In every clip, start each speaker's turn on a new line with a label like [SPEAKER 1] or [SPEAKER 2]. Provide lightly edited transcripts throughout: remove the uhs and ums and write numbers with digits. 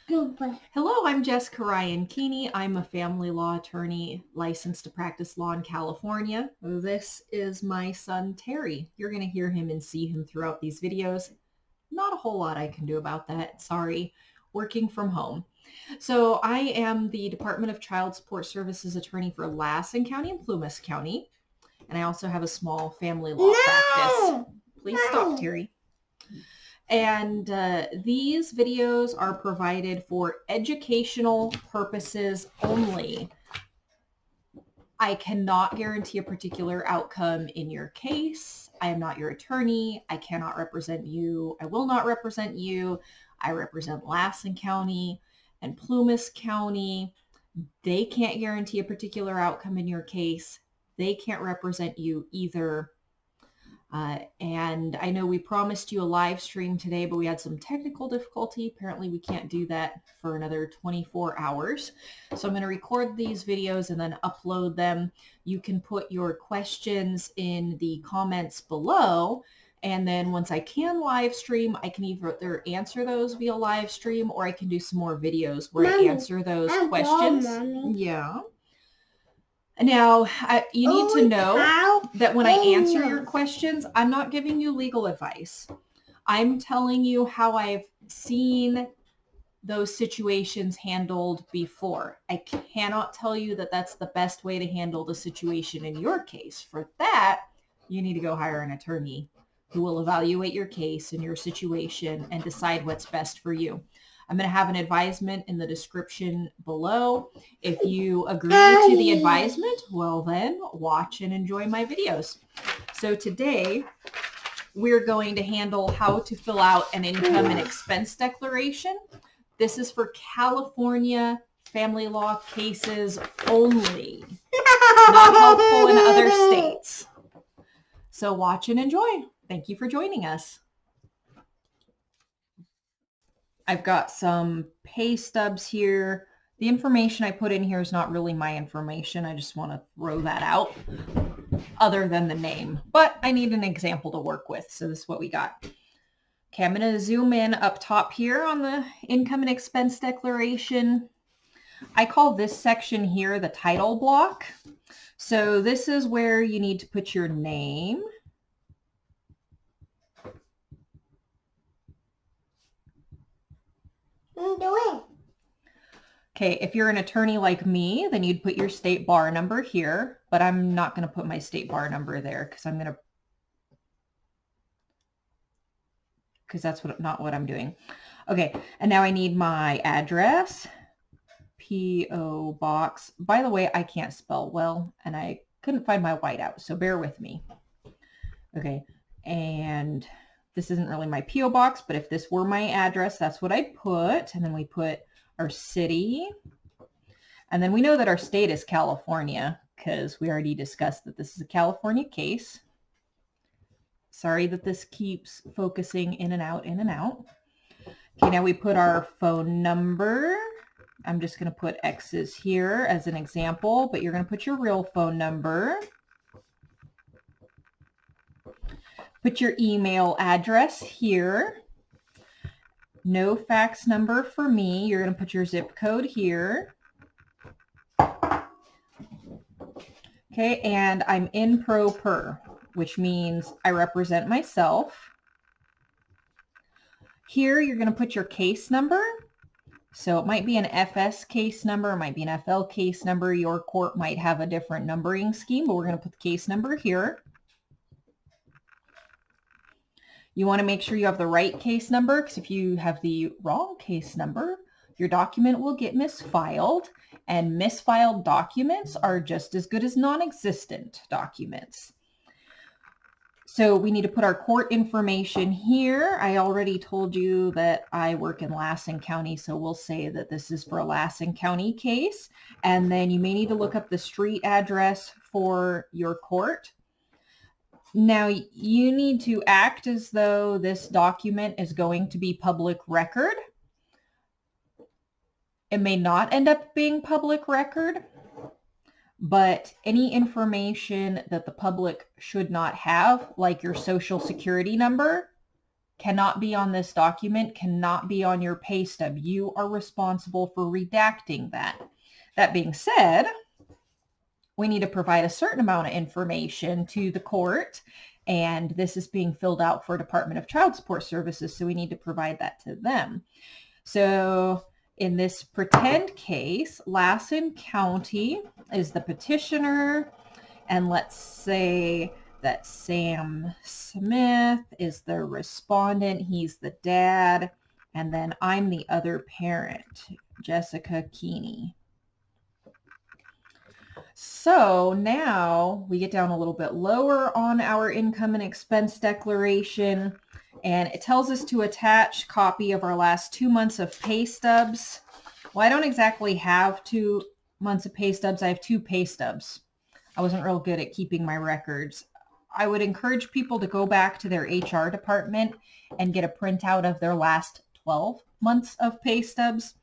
[SPEAKER 1] Hello, I'm Jessica Ryan Keeney. I'm a family law attorney licensed to practice law in California. This is my son, Terry. You're going to hear him and see him throughout these videos. Not a whole lot I can do about that. Sorry. Working from home. So I am the Department of Child Support Services attorney for Lassen County and Plumas County. And I also have a small family law practice. Please stop, Terry. And these videos are provided for educational purposes only. I cannot guarantee a particular outcome in your case. I am not your attorney. I cannot represent you. I will not represent you. I represent Lassen County and Plumas County. They can't guarantee a particular outcome in your case. They can't represent you either. And I know we promised you a live stream today, but we had some technical difficulty. Apparently we can't do that for another 24 hours. So I'm going to record these videos and then upload them. You can put your questions in the comments below. And then once I can live stream, I can either answer those via live stream or I can do some more videos where I answer those questions. Yeah. Now, you need to know that when I answer your questions, I'm not giving you legal advice. I'm telling you how I've seen those situations handled before. I cannot tell you that that's the best way to handle the situation in your case. For that, you need to go hire an attorney who will evaluate your case and your situation and decide what's best for you. I'm going to have an advisement in the description below. If you agree to the advisement, well then watch and enjoy my videos. So today we're going to handle how to fill out an income and expense declaration. This is for California family law cases only, not helpful in other states. So watch and enjoy. Thank you for joining us. I've got some pay stubs here. The information I put in here is not really my information. I just want to throw that out other than the name, but I need an example to work with. So this is what we got. Okay, I'm going to zoom in up top here on the income and expense declaration. I call this section here the title block. So this is where you need to put your name. Okay, if you're an attorney like me, then you'd put your state bar number here, but I'm not going to put my state bar number there because that's not what I'm doing. Okay, and now I need my address, P.O. Box. By the way, I can't spell well, and I couldn't find my whiteout, so bear with me. Okay, and this isn't really my P.O. Box, but if this were my address, that's what I'd put, and then we put our city, and then we know that our state is California because we already discussed that this is a California case. Sorry that this keeps focusing in and out, in and out. Okay, now we put our phone number. I'm just going to put X's here as an example, but you're going to put your real phone number. Put your email address here. No fax number for me. You're going to put your zip code here. Okay, and I'm in pro per, which means I represent myself. Here, you're going to put your case number. So it might be an FS case number, it might be an FL case number. Your court might have a different numbering scheme, but we're going to put the case number here. You want to make sure you have the right case number, because if you have the wrong case number, your document will get misfiled, and misfiled documents are just as good as non-existent documents. So we need to put our court information here. I already told you that I work in Lassen County, so we'll say that this is for a Lassen County case. And then you may need to look up the street address for your court. Now, you need to act as though this document is going to be public record. It may not end up being public record, but any information that the public should not have, like your social security number, cannot be on this document, cannot be on your pay stub. You are responsible for redacting that. That being said, we need to provide a certain amount of information to the court, and this is being filled out for Department of Child Support Services, so we need to provide that to them. So in this pretend case, Lassen County is the petitioner, and let's say that Sam Smith is the respondent. He's the dad. And then I'm the other parent, Jessica Keeney. So now we get down a little bit lower on our income and expense declaration, and it tells us to attach a copy of our last 2 months of pay stubs. Well, I don't exactly have 2 months of pay stubs. I have 2 pay stubs. I wasn't real good at keeping my records. I would encourage people to go back to their HR department and get a printout of their last 12 months of pay stubs.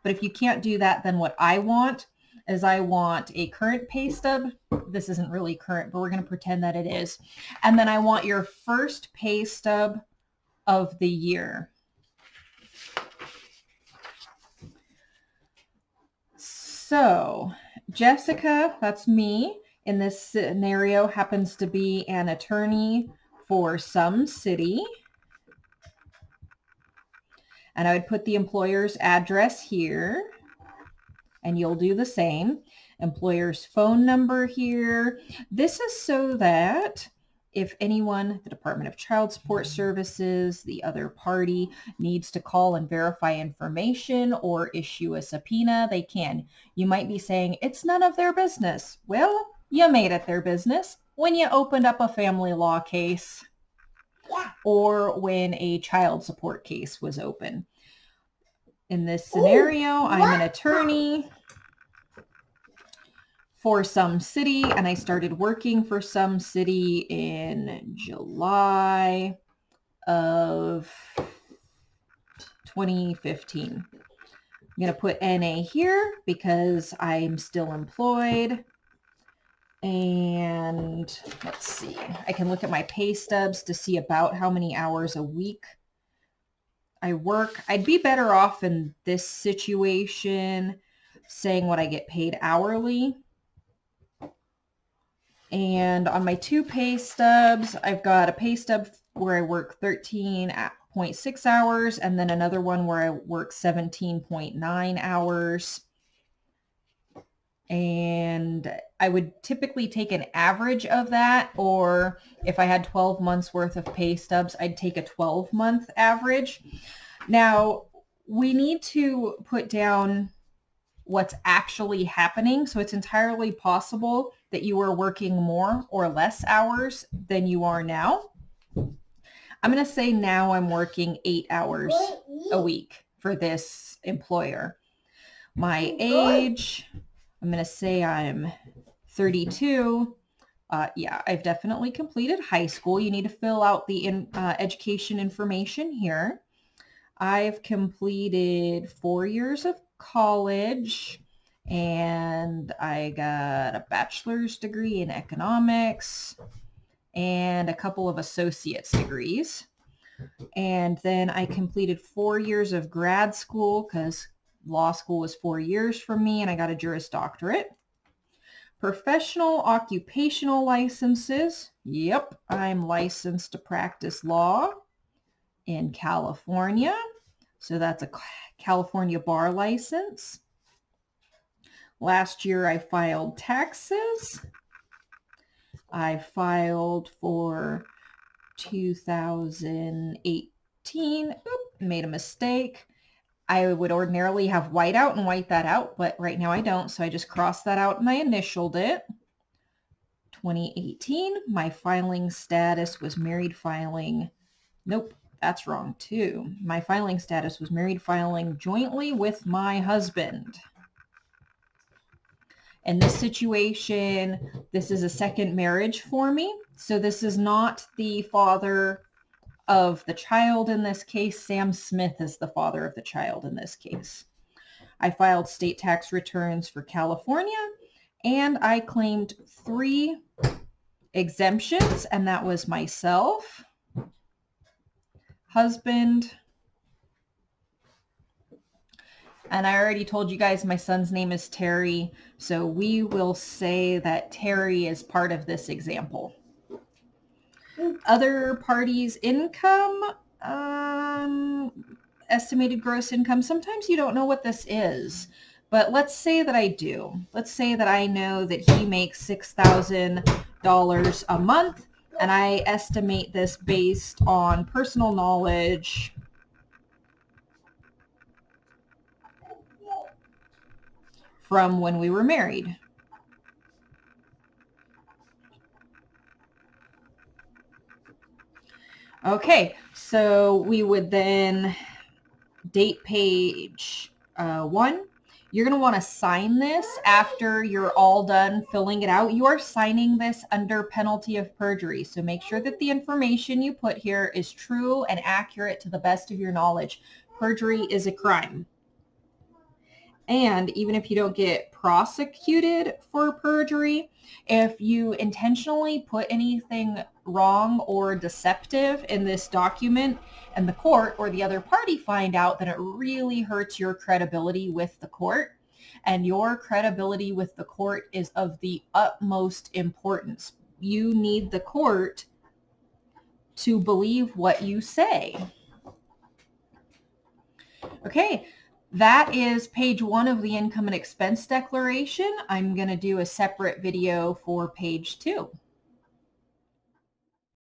[SPEAKER 1] But if you can't do that, then what I want is I want a current pay stub. This isn't really current, but we're going to pretend that it is. And then I want your first pay stub of the year. So Jessica, that's me, in this scenario happens to be an attorney for some city. And I would put the employer's address here, and you'll do the same. Employer's phone number here. This is so that if anyone, the Department of Child Support Services, the other party, needs to call and verify information or issue a subpoena, they can. You might be saying, it's none of their business. Well, you made it their business when you opened up a family law case or when a child support case was open. In this scenario, I'm an attorney for some city, and I started working for some city in July of 2015. I'm going to put NA here because I'm still employed. And let's see, I can look at my pay stubs to see about how many hours a week I work. I'd be better off in this situation saying what I get paid hourly. And on my 2 pay stubs, I've got a pay stub where I work 13.6 hours and then another one where I work 17.9 hours. And I would typically take an average of that, or if I had 12 months worth of pay stubs, I'd take a 12-month average. Now, we need to put down what's actually happening. So it's entirely possible that you are working more or less hours than you are now. I'm going to say now I'm working 8 hours a week for this employer. My age, I'm going to say I'm 32. Yeah, I've definitely completed high school. You need to fill out the education information here. I've completed 4 years of college, and I got a bachelor's degree in economics and a couple of associate's degrees. And then I completed 4 years of grad school because law school was 4 years for me, and I got a Juris Doctorate. Professional occupational licenses. Yep, I'm licensed to practice law in California. So that's a California bar license. Last year I filed taxes. I filed for 2018. Oop, made a mistake. I would ordinarily have white out and white that out, but right now I don't. So I just crossed that out and I initialed it. 2018, my filing status was married filing. Nope, that's wrong too. My filing status was married filing jointly with my husband. In this situation, this is a second marriage for me. So this is not the father of the child in this case. Sam Smith is the father of the child in this case. I filed state tax returns for California, and I claimed 3 exemptions, and that was myself, husband. And I already told you guys my son's name is Terry, so we will say that Terry is part of this example. Other parties' income, estimated gross income. Sometimes you don't know what this is, but let's say that I do. Let's say that I know that he makes $6,000 a month, and I estimate this based on personal knowledge from when we were married. Okay, so we would then date page 1. You're going to want to sign this after you're all done filling it out. You are signing this under penalty of perjury. So make sure that the information you put here is true and accurate to the best of your knowledge. Perjury is a crime. And even if you don't get prosecuted for perjury, if you intentionally put anything wrong or deceptive in this document and the court or the other party find out, then it really hurts your credibility with the court. And your credibility with the court is of the utmost importance. You need the court to believe what you say. Okay. That is page 1 of the income and expense declaration. I'm going to do a separate video for page 2.